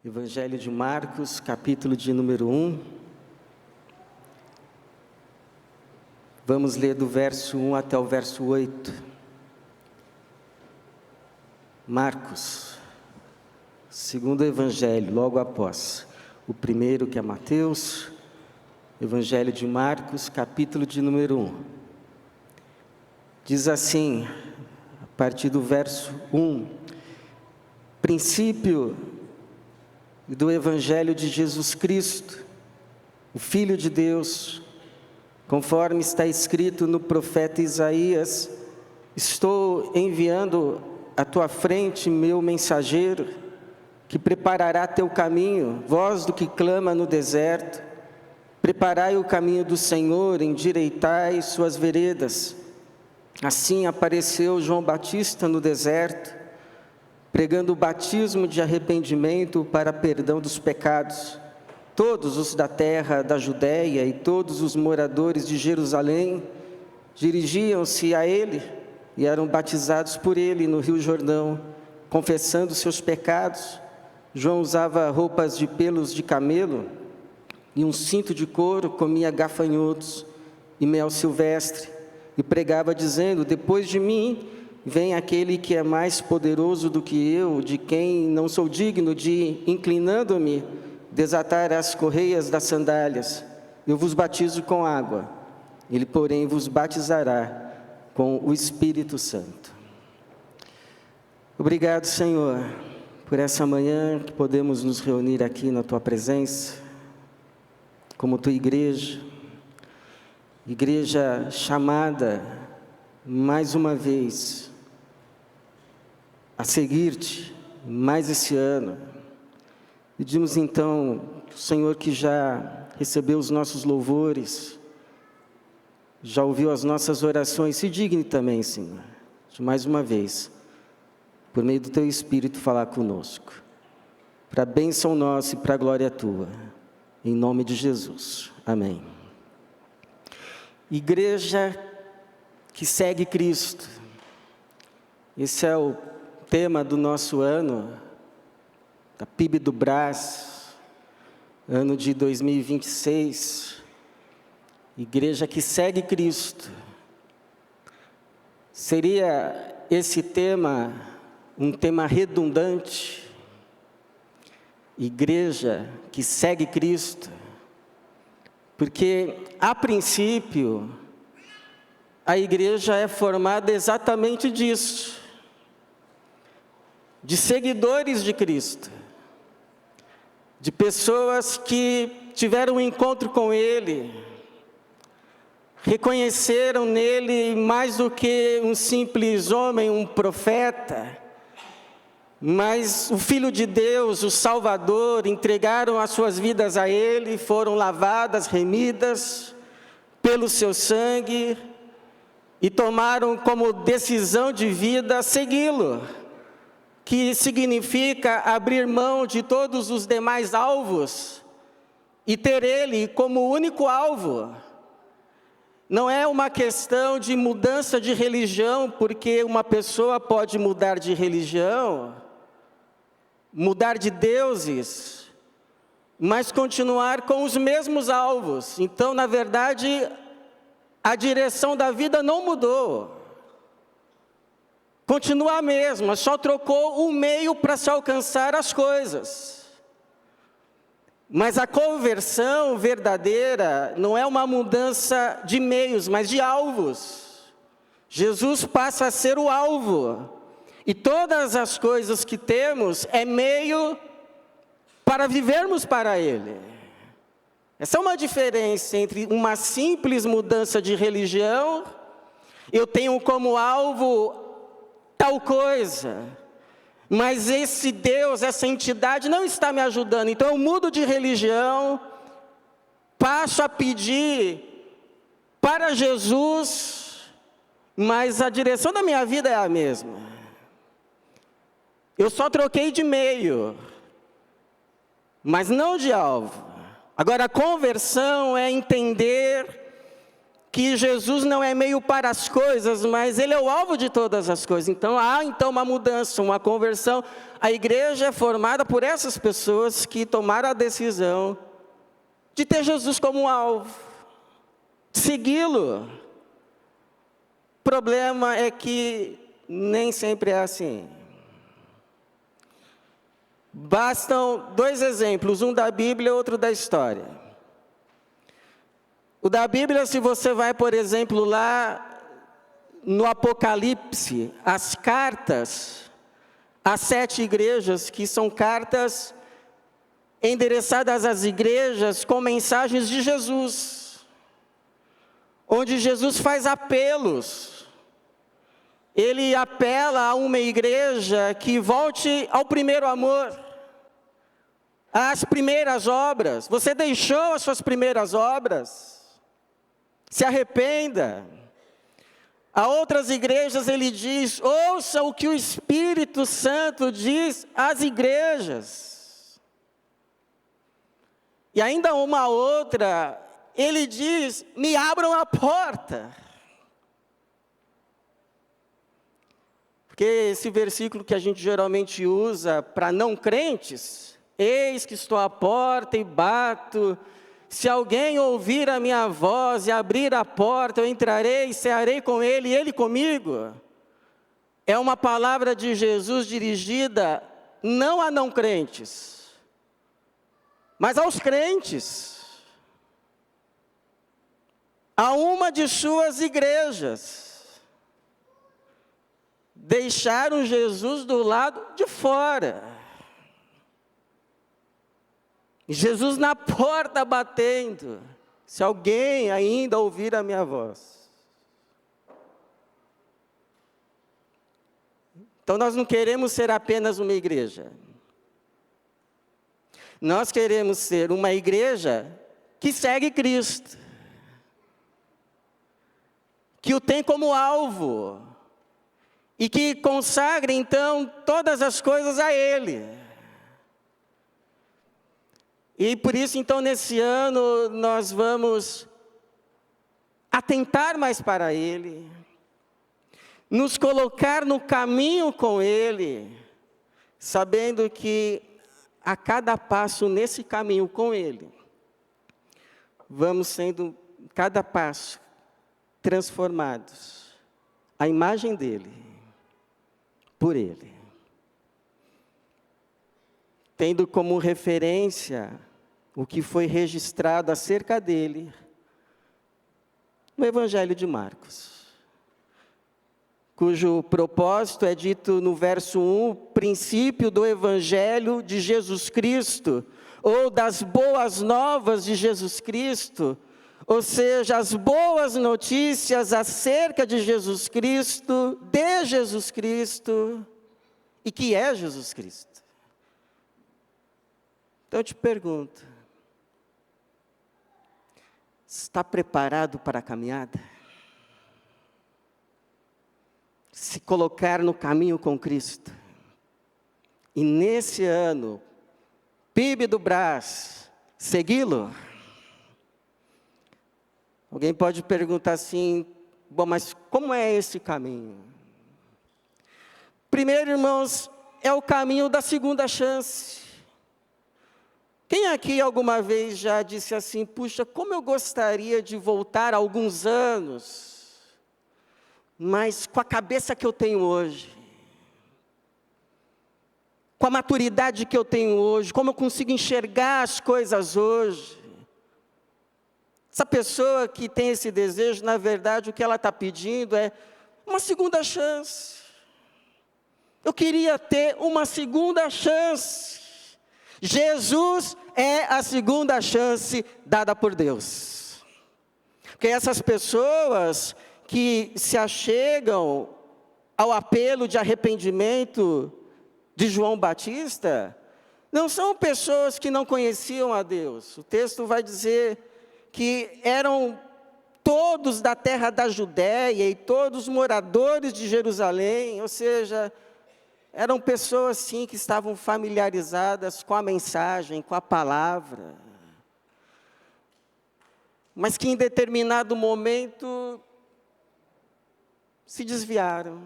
Evangelho de Marcos, capítulo de número 1. Vamos ler do verso 1 até o verso 8. Marcos, segundo Evangelho, logo após o primeiro, que é Mateus. Evangelho de Marcos, capítulo de número 1. Diz assim, a partir do verso 1, princípio do Evangelho de Jesus Cristo, o Filho de Deus, conforme está escrito no profeta Isaías: estou enviando à tua frente meu mensageiro, que preparará teu caminho, voz do que clama no deserto. Preparai o caminho do Senhor, endireitai suas veredas. Assim apareceu João Batista no deserto, pregando o batismo de arrependimento para perdão dos pecados. Todos os da terra da Judéia e todos os moradores de Jerusalém dirigiam-se a ele e eram batizados por ele no Rio Jordão, confessando seus pecados. João usava roupas de pelos de camelo e um cinto de couro, comia gafanhotos e mel silvestre, e pregava dizendo: depois de mim vem aquele que é mais poderoso do que eu, de quem não sou digno de, inclinando-me, desatar as correias das sandálias. Eu vos batizo com água, ele, porém, vos batizará com o Espírito Santo. Obrigado, Senhor, por essa manhã que podemos nos reunir aqui na Tua presença, como Tua igreja chamada, mais uma vez, a seguir-te mais esse ano. Pedimos então, Senhor, que já recebeu os nossos louvores, já ouviu as nossas orações, se digne também, Senhor, de mais uma vez, por meio do Teu Espírito, falar conosco, para a bênção nossa e para a glória Tua, em nome de Jesus, amém. Igreja que segue Cristo, esse é o tema do nosso ano, da PIB do Brás, ano de 2026, igreja que segue Cristo. Seria esse tema um tema redundante? Igreja que segue Cristo, porque a princípio a igreja é formada exatamente disso, de seguidores de Cristo, de pessoas que tiveram um encontro com Ele, reconheceram nele mais do que um simples homem, um profeta, mas o Filho de Deus, o Salvador, entregaram as suas vidas a Ele, foram lavadas, remidas pelo seu sangue e tomaram como decisão de vida segui-lo, que significa abrir mão de todos os demais alvos e ter Ele como único alvo. Não é uma questão de mudança de religião, porque uma pessoa pode mudar de religião, mudar de deuses, mas continuar com os mesmos alvos. Então, na verdade, a direção da vida não mudou. Continua a mesma, só trocou um meio para se alcançar as coisas. Mas a conversão verdadeira não é uma mudança de meios, mas de alvos. Jesus passa a ser o alvo. E todas as coisas que temos é meio para vivermos para Ele. Essa é uma diferença entre uma simples mudança de religião, eu tenho como alvo tal coisa, mas esse Deus, essa entidade não está me ajudando, então eu mudo de religião, passo a pedir para Jesus, mas a direção da minha vida é a mesma. Eu só troquei de meio, mas não de alvo. Agora, a conversão é entender que Jesus não é meio para as coisas, mas Ele é o alvo de todas as coisas. Então há uma mudança, uma conversão. A igreja é formada por essas pessoas que tomaram a decisão de ter Jesus como alvo, de segui-lo. O problema é que nem sempre é assim. Bastam 2 exemplos, um da Bíblia e outro da história. O da Bíblia, se você vai, por exemplo, lá no Apocalipse, as cartas às 7 igrejas, que são cartas endereçadas às igrejas com mensagens de Jesus, onde Jesus faz apelos. Ele apela a uma igreja que volte ao primeiro amor, às primeiras obras. Você deixou as suas primeiras obras? Se arrependa. A outras igrejas ele diz: ouça o que o Espírito Santo diz às igrejas. E ainda uma outra, ele diz: me abram a porta. Porque esse versículo que a gente geralmente usa para não crentes, eis que estou à porta e bato, se alguém ouvir a minha voz e abrir a porta, eu entrarei e cearei com ele e ele comigo. É uma palavra de Jesus dirigida não a não crentes, mas aos crentes, a uma de suas igrejas. Deixaram Jesus do lado de fora. Jesus na porta batendo. Se alguém ainda ouvir a minha voz. Então nós não queremos ser apenas uma igreja. Nós queremos ser uma igreja que segue Cristo. Que o tem como alvo. E que consagra, então, todas as coisas a Ele. E por isso, então, nesse ano, nós vamos atentar mais para Ele. Nos colocar no caminho com Ele. Sabendo que, a cada passo nesse caminho com Ele, vamos sendo, cada passo, transformados. A imagem dEle. Por Ele, tendo como referência o que foi registrado acerca dele no Evangelho de Marcos, cujo propósito é dito no verso 1, princípio do Evangelho de Jesus Cristo, ou das boas novas de Jesus Cristo, ou seja, as boas notícias acerca de Jesus Cristo, de Jesus Cristo, e que é Jesus Cristo. Então eu te pergunto, está preparado para a caminhada? Se colocar no caminho com Cristo, e nesse ano, PIB do Brás, segui-lo? Alguém pode perguntar assim, bom, mas como é esse caminho? Primeiro, irmãos, é o caminho da segunda chance. Quem aqui alguma vez já disse assim, puxa, como eu gostaria de voltar alguns anos, mas com a cabeça que eu tenho hoje, com a maturidade que eu tenho hoje, como eu consigo enxergar as coisas hoje? Essa pessoa que tem esse desejo, na verdade, o que ela está pedindo é uma segunda chance. Eu queria ter uma segunda chance. Jesus é a segunda chance dada por Deus. Porque essas pessoas que se achegam ao apelo de arrependimento de João Batista, não são pessoas que não conheciam a Deus. O texto vai dizer que eram todos da terra da Judéia e todos moradores de Jerusalém, ou seja, eram pessoas sim que estavam familiarizadas com a mensagem, com a palavra. mas que em determinado momento se desviaram,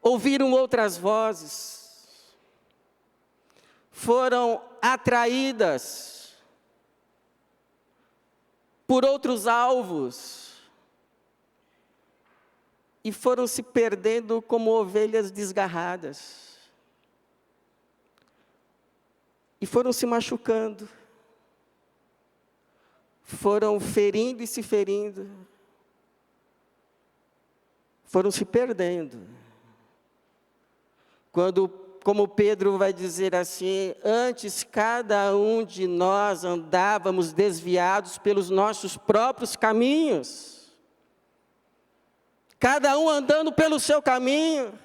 ouviram outras vozes, foram atraídas por outros alvos e foram se perdendo como ovelhas desgarradas. E foram se machucando, foram ferindo e se ferindo, foram se perdendo. Quando, como Pedro vai dizer assim, antes cada um de nós andávamos desviados pelos nossos próprios caminhos, cada um andando pelo seu caminho,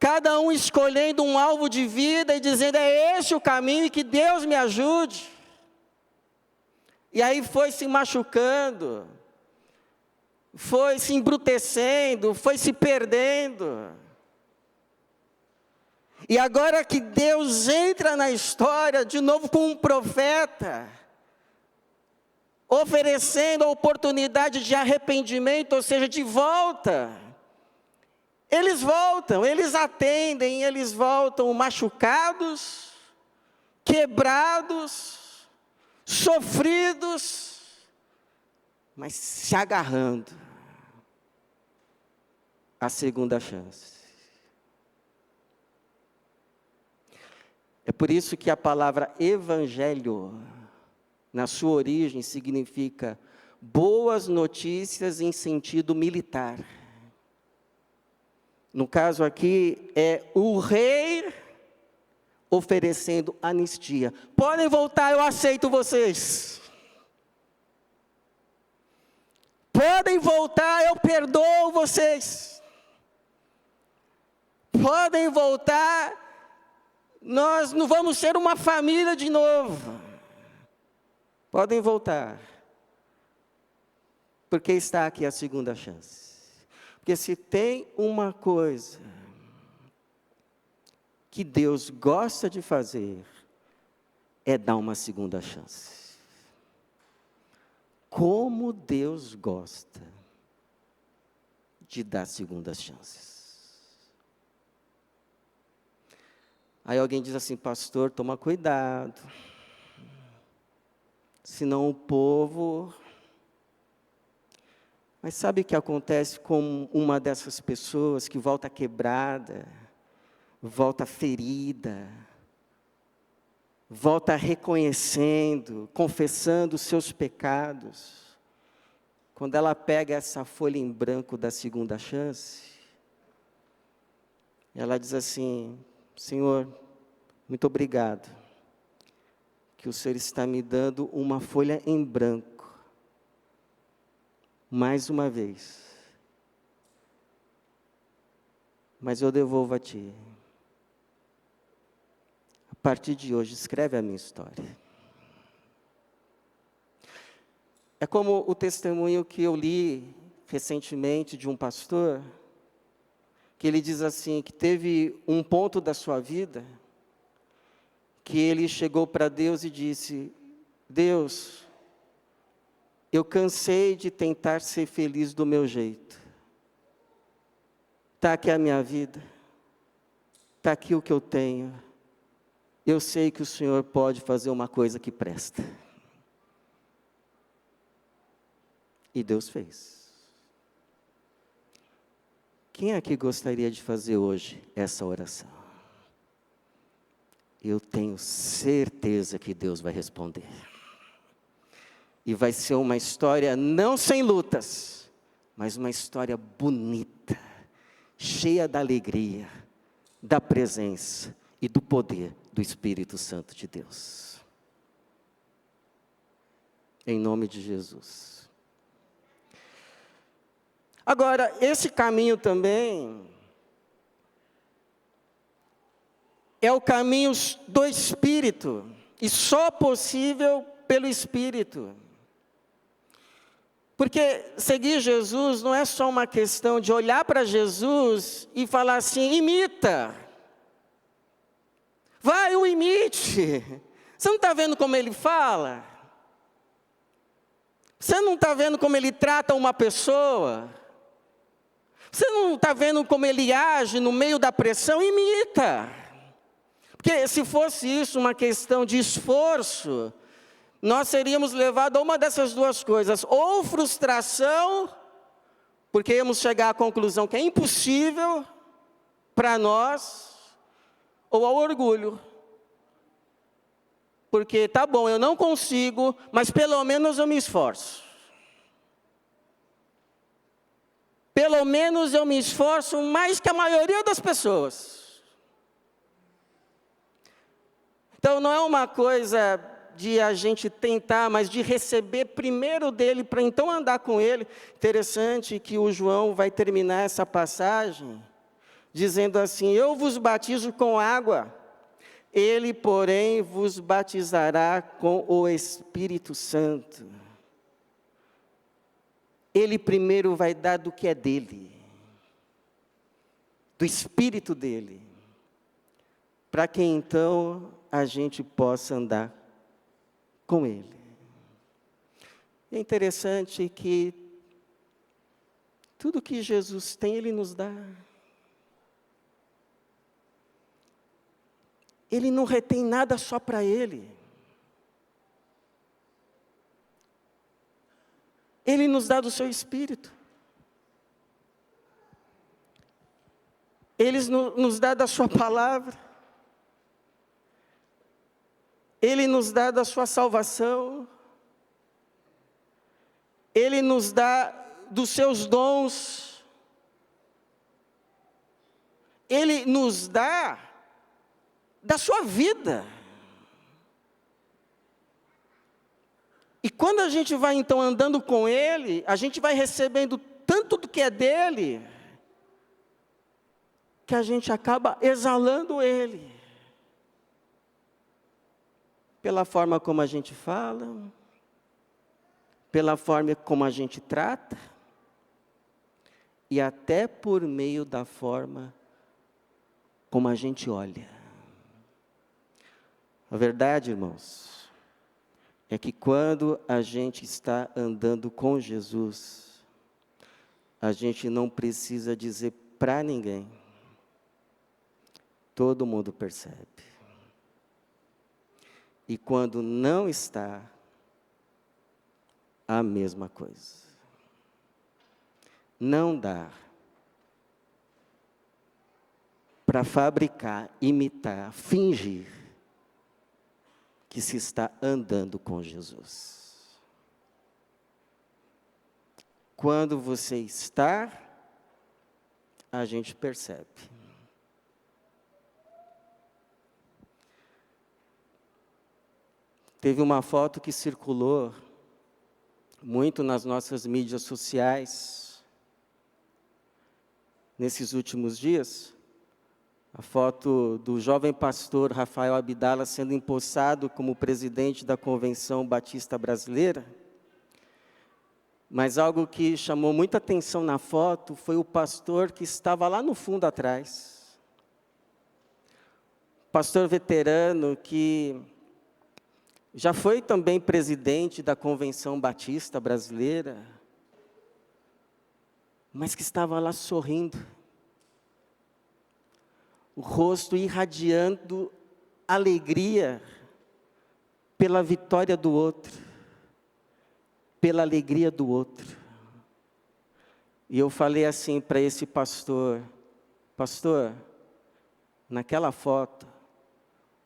cada um escolhendo um alvo de vida e dizendo, é esse o caminho e que Deus me ajude. E aí foi se machucando, foi se embrutecendo, foi se perdendo. E agora que Deus entra na história, de novo com um profeta, oferecendo a oportunidade de arrependimento, ou seja, de volta. Eles voltam, eles atendem, eles voltam machucados, quebrados, sofridos, mas se agarrando à segunda chance. É por isso que a palavra evangelho, na sua origem, significa boas notícias em sentido militar. No caso aqui, é o rei oferecendo anistia. Podem voltar, eu aceito vocês. Podem voltar, eu perdoo vocês. Podem voltar, nós não vamos ser uma família de novo. Podem voltar. Porque está aqui a segunda chance. Porque se tem uma coisa que Deus gosta de fazer, é dar uma segunda chance. Como Deus gosta de dar segundas chances. Aí alguém diz assim, pastor, toma cuidado, senão o povo... Mas sabe o que acontece com uma dessas pessoas que volta quebrada, volta ferida, volta reconhecendo, confessando os seus pecados? Quando ela pega essa folha em branco da segunda chance, ela diz assim, Senhor, muito obrigado, que o Senhor está me dando uma folha em branco, mais uma vez, mas eu devolvo a Ti. A partir de hoje, escreve a minha história. É como o testemunho que eu li recentemente de um pastor, que ele diz assim, que teve um ponto da sua vida, que ele chegou para Deus e disse, Deus, eu cansei de tentar ser feliz do meu jeito. Está aqui a minha vida. Está aqui o que eu tenho. Eu sei que o Senhor pode fazer uma coisa que presta. E Deus fez. Quem aqui gostaria de fazer hoje essa oração? Eu tenho certeza que Deus vai responder. E vai ser uma história não sem lutas, mas uma história bonita, cheia da alegria, da presença e do poder do Espírito Santo de Deus. Em nome de Jesus. Agora, esse caminho também é o caminho do Espírito, e só possível pelo Espírito. Porque seguir Jesus não é só uma questão de olhar para Jesus e falar assim, imita. Vai, o imite. Você não está vendo como ele fala? Você não está vendo como ele trata uma pessoa? Você não está vendo como ele age no meio da pressão? Imita. Porque se fosse isso uma questão de esforço, nós seríamos levados a uma dessas duas coisas. Ou frustração, porque íamos chegar à conclusão que é impossível para nós, ou ao orgulho. Porque, tá bom, eu não consigo, mas pelo menos eu me esforço. Pelo menos eu me esforço mais que a maioria das pessoas. Então não é uma coisa de a gente tentar, mas de receber primeiro dele, para então andar com ele. Interessante que o João vai terminar essa passagem dizendo assim: eu vos batizo com água, ele, porém, vos batizará com o Espírito Santo. Ele primeiro vai dar do que é dele, do Espírito dele, para que então a gente possa andar com ele. É interessante que tudo que Jesus tem, ele nos dá. Ele não retém nada só para ele. Ele nos dá do seu Espírito. Ele nos dá da sua palavra. Ele nos dá da sua salvação. Ele nos dá dos seus dons. Ele nos dá da sua vida. E quando a gente vai então andando com ele, a gente vai recebendo tanto do que é dele, que a gente acaba exalando ele. Pela forma como a gente fala, pela forma como a gente trata, e até por meio da forma como a gente olha. A verdade, irmãos, é que quando a gente está andando com Jesus, a gente não precisa dizer para ninguém. Todo mundo percebe. E quando não está, a mesma coisa. Não dá para fabricar, imitar, fingir que se está andando com Jesus. Quando você está, a gente percebe. Teve uma foto que circulou muito nas nossas mídias sociais nesses últimos dias. A foto do jovem pastor Rafael Abdala sendo empossado como presidente da Convenção Batista Brasileira. Mas algo que chamou muita atenção na foto foi o pastor que estava lá no fundo atrás. Pastor veterano que já foi também presidente da Convenção Batista Brasileira, mas que estava lá sorrindo. O rosto irradiando alegria pela vitória do outro, pela alegria do outro. E eu falei assim para esse pastor: pastor, naquela foto,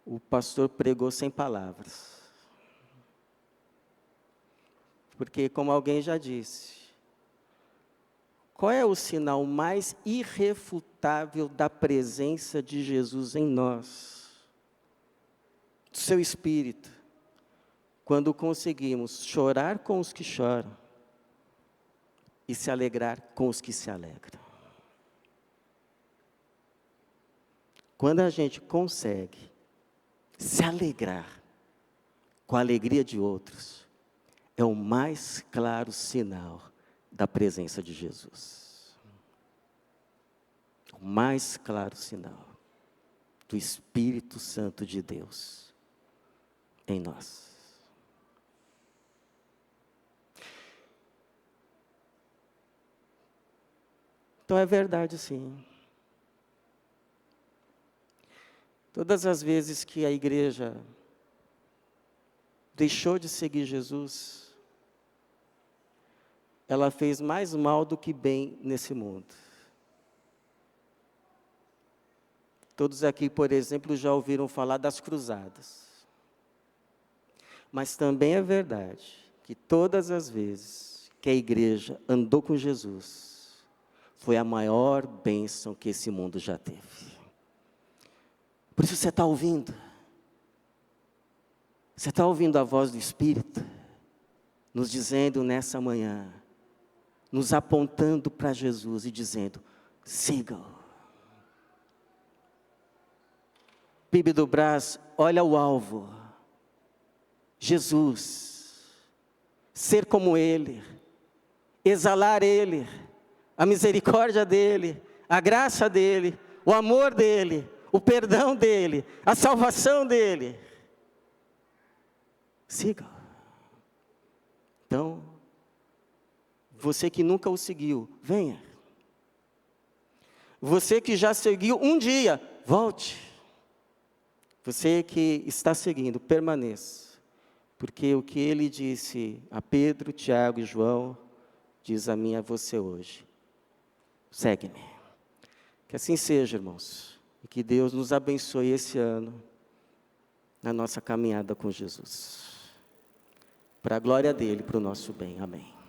o pastor pregou sem palavras. Porque, como alguém já disse, qual é o sinal mais irrefutável da presença de Jesus em nós? Do seu Espírito. Quando conseguimos chorar com os que choram e se alegrar com os que se alegram. Quando a gente consegue se alegrar com a alegria de outros, é o mais claro sinal da presença de Jesus. O mais claro sinal do Espírito Santo de Deus em nós. Então é verdade, sim. Todas as vezes que a igreja deixou de seguir Jesus, ela fez mais mal do que bem nesse mundo. Todos aqui, por exemplo, já ouviram falar das cruzadas. Mas também é verdade que todas as vezes que a igreja andou com Jesus, foi a maior bênção que esse mundo já teve. Por isso você está ouvindo. Você está ouvindo a voz do Espírito, nos dizendo nessa manhã, nos apontando para Jesus e dizendo, sigam. PIB do Brás, olha o alvo. Jesus. Ser como Ele. Exalar Ele. A misericórdia dEle. A graça dEle. O amor dEle. O perdão dEle. A salvação dEle. Siga. Então, você que nunca o seguiu, venha. Você que já seguiu um dia, volte. Você que está seguindo, permaneça. Porque o que ele disse a Pedro, Tiago e João, diz a mim e a você hoje. Segue-me. Que assim seja, irmãos. E que Deus nos abençoe esse ano, na nossa caminhada com Jesus. Para a glória dele, para o nosso bem. Amém.